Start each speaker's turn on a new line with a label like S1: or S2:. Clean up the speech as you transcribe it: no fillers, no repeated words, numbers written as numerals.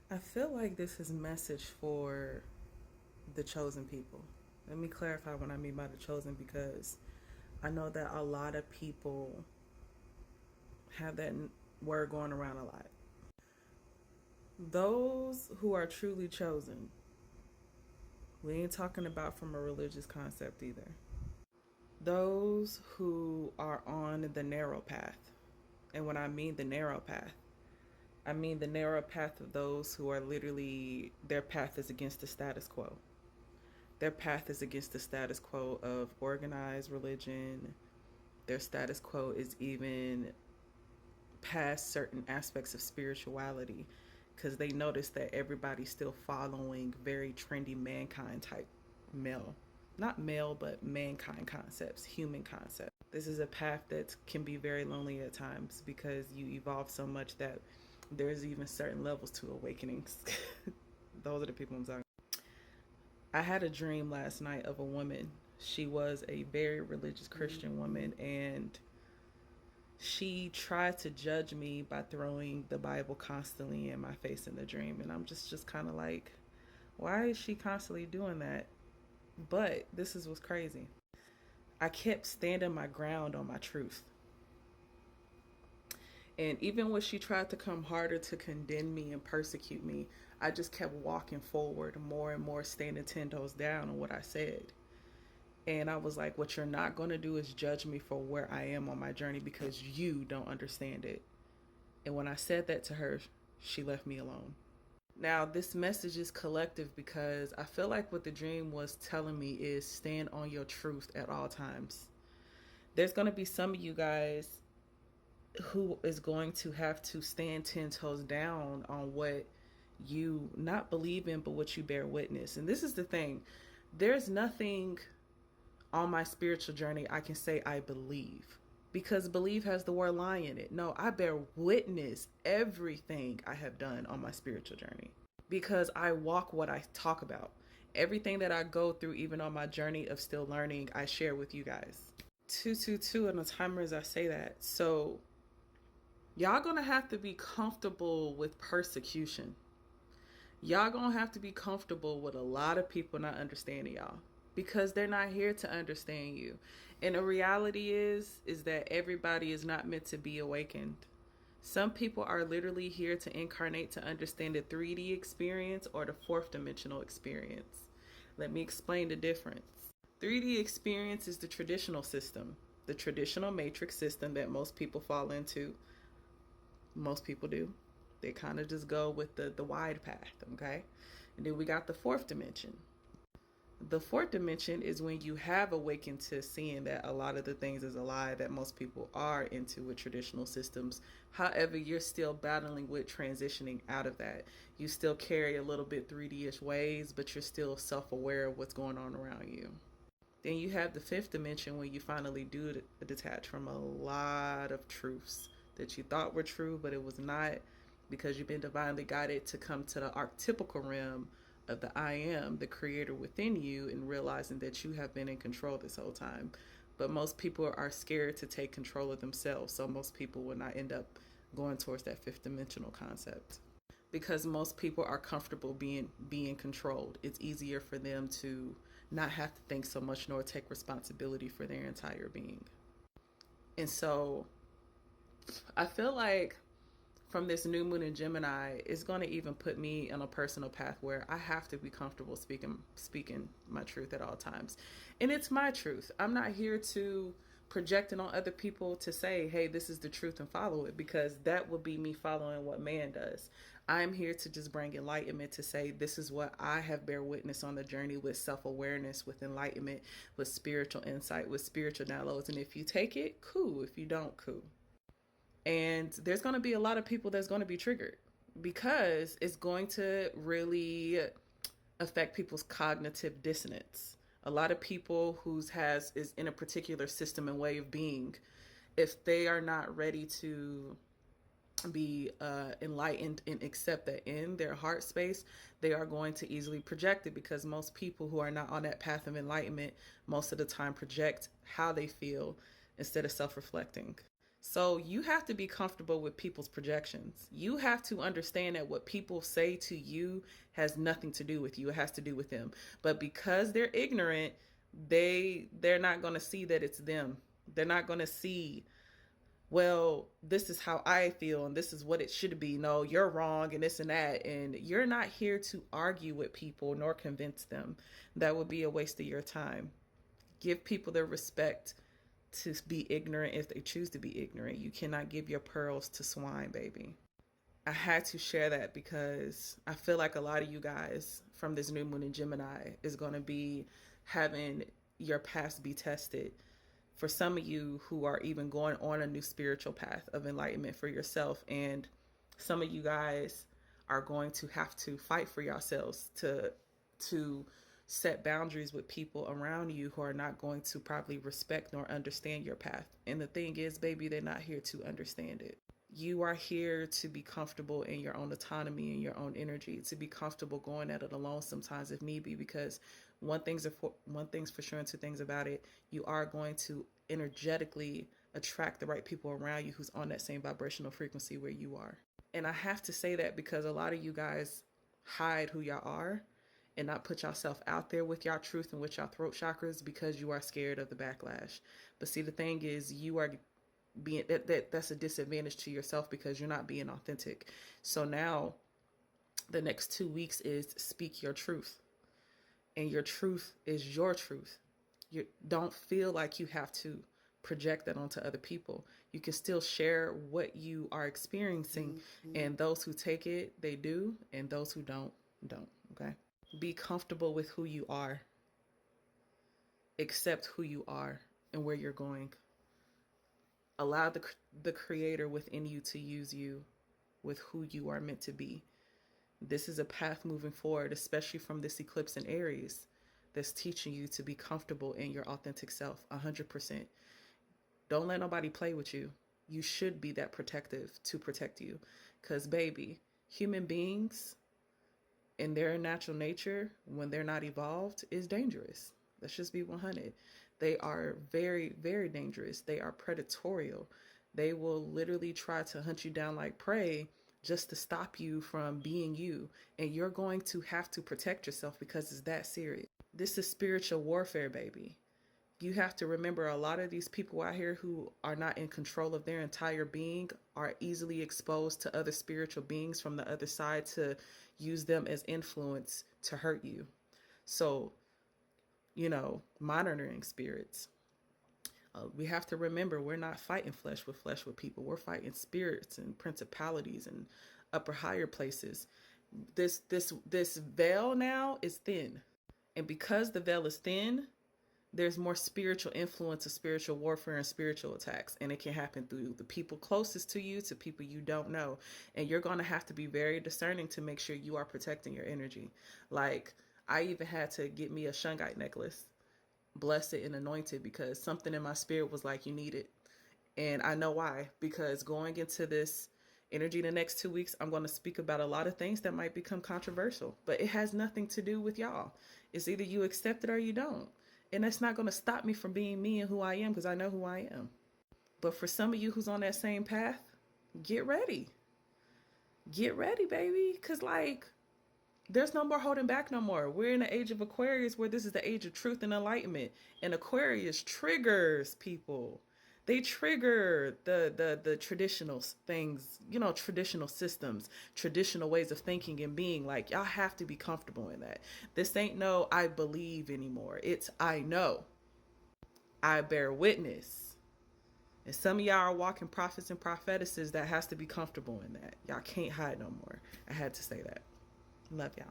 S1: I feel like this is message for the chosen people. Let me clarify what I mean by the chosen, because I know that a lot of people have that word going around a lot. Those who are truly chosen, we ain't talking about from a religious concept either. Those who are on the narrow path. And when I mean the narrow path, I mean the narrow path of those who are literally, their path is against the status quo. Their path is against the status quo of organized religion. Their status quo is even past certain aspects of spirituality, because they notice that everybody's still following very trendy mankind type male, not male, but mankind concepts, human concepts. This is a path that can be very lonely at times because you evolve so much that there's even certain levels to awakenings. Those are the people I'm talking. I had a dream last night of a woman. She was a very religious Christian woman, and she tried to judge me by throwing the Bible constantly in my face in the dream. And I'm just kind of like, why is she constantly doing that? But this is what's crazy. I kept standing my ground on my truth. And even when she tried to come harder to condemn me and persecute me, I just kept walking forward more and more, standing 10 toes down on what I said. And I was like, what you're not going to do is judge me for where I am on my journey because you don't understand it. And when I said that to her, she left me alone. Now, this message is collective because I feel like what the dream was telling me is stand on your truth at all times. There's going to be some of you guys who is going to have to stand 10 toes down on what you not believe in, but what you bear witness. And this is the thing, there's nothing on my spiritual journey I can say I believe, because believe has the word lie in it. No, I bear witness everything I have done on my spiritual journey because I walk what I talk about. Everything that I go through, even on my journey of still learning, I share with you guys. 222 on the timer as I say that. So y'all gonna have to be comfortable with persecution. Y'all gonna have to be comfortable with a lot of people not understanding y'all because they're not here to understand you. And the reality is that everybody is not meant to be awakened. Some people are literally here to incarnate to understand the 3D experience or the fourth dimensional experience. Let me explain the difference. 3D experience is the traditional system, the traditional matrix system that most people fall into. Most people do. They kind of just go with the wide path, okay? And then we got the fourth dimension. The fourth dimension is when you have awakened to seeing that a lot of the things is a lie that most people are into with traditional systems. However, you're still battling with transitioning out of that. You still carry a little bit 3D-ish ways, but you're still self-aware of what's going on around you. Then you have the fifth dimension when you finally do detach from a lot of truths that you thought were true, but it was not, because you've been divinely guided to come to the archetypical realm of the I am, the creator within you, and realizing that you have been in control this whole time. But most people are scared to take control of themselves, so most people will not end up going towards that fifth dimensional concept because most people are comfortable being controlled. It's easier for them to not have to think so much nor take responsibility for their entire being. And so I feel like from this new moon in Gemini, it's going to even put me on a personal path where I have to be comfortable speaking my truth at all times. And it's my truth. I'm not here to project it on other people to say, hey, this is the truth and follow it, because that would be me following what man does. I'm here to just bring enlightenment to say this is what I have bear witness on the journey with self-awareness, with enlightenment, with spiritual insight, with spiritual downloads. And if you take it, cool. If you don't, cool. And there's going to be a lot of people that's going to be triggered because it's going to really affect people's cognitive dissonance. A lot of people whose has is in a particular system and way of being, if they are not ready to be enlightened and accept that in their heart space, they are going to easily project it, because most people who are not on that path of enlightenment most of the time project how they feel instead of self-reflecting. So you have to be comfortable with people's projections. You have to understand that what people say to you has nothing to do with you. It has to do with them. But because they're ignorant, they're not going to see that it's them. They're not going to see, well, this is how I feel and this is what it should be. No, you're wrong and this and that. And you're not here to argue with people nor convince them. That would be a waste of your time. Give people their respect to be ignorant if they choose to be ignorant. You cannot give your pearls to swine, baby. I had to share that because I feel like a lot of you guys from this new moon in Gemini is going to be having your past be tested. For some of you who are even going on a new spiritual path of enlightenment for yourself, and some of you guys are going to have to fight for yourselves to set boundaries with people around you who are not going to probably respect nor understand your path. And the thing is, baby, they're not here to understand it. You are here to be comfortable in your own autonomy and your own energy, to be comfortable going at it alone sometimes if need be, because one thing's for sure and two things about it, you are going to energetically attract the right people around you who's on that same vibrational frequency where you are. And I have to say that because a lot of you guys hide who y'all are and not put yourself out there with your truth and with your throat chakras because you are scared of the backlash. But see, the thing is, you are being that's a disadvantage to yourself because you're not being authentic. So now the next 2 weeks is speak your truth, and your truth is your truth. You don't feel like you have to project that onto other people. You can still share what you are experiencing, and those who take it, they do, and those who don't. Okay. Be comfortable with who you are. Accept who you are and where you're going. Allow the creator within you to use you with who you are meant to be. This is a path moving forward, especially from this eclipse in Aries, that's teaching you to be comfortable in your authentic self 100%. Don't let nobody play with you. You should be that protective to protect you. Because, baby, human beings in their natural nature, when they're not evolved, is dangerous. Let's just be 100. They are very, very dangerous. They are predatorial. They will literally try to hunt you down like prey just to stop you from being you. And you're going to have to protect yourself because it's that serious. This is spiritual warfare, baby. You have to remember, a lot of these people out here who are not in control of their entire being are easily exposed to other spiritual beings from the other side to use them as influence to hurt you. So, monitoring spirits. We have to remember, we're not fighting flesh with people. We're fighting spirits and principalities and upper higher places. This veil now is thin. And because the veil is thin, there's more spiritual influence of spiritual warfare and spiritual attacks. And it can happen through the people closest to you to people you don't know. And you're going to have to be very discerning to make sure you are protecting your energy. Like, I even had to get me a shungite necklace, blessed and anointed, because something in my spirit was like, you need it. And I know why, because going into this energy the next 2 weeks, I'm going to speak about a lot of things that might become controversial, but it has nothing to do with y'all. It's either you accept it or you don't. And that's not going to stop me from being me and who I am, because I know who I am. But for some of you who's on that same path, get ready. Get ready, baby. Because, there's no more holding back no more. We're in the age of Aquarius, where this is the age of truth and enlightenment. And Aquarius triggers people. They trigger the traditional things, traditional systems, traditional ways of thinking and being. Like, y'all have to be comfortable in that. This ain't no I believe anymore. It's I know. I bear witness. And some of y'all are walking prophets and prophetesses that has to be comfortable in that. Y'all can't hide no more. I had to say that. Love y'all.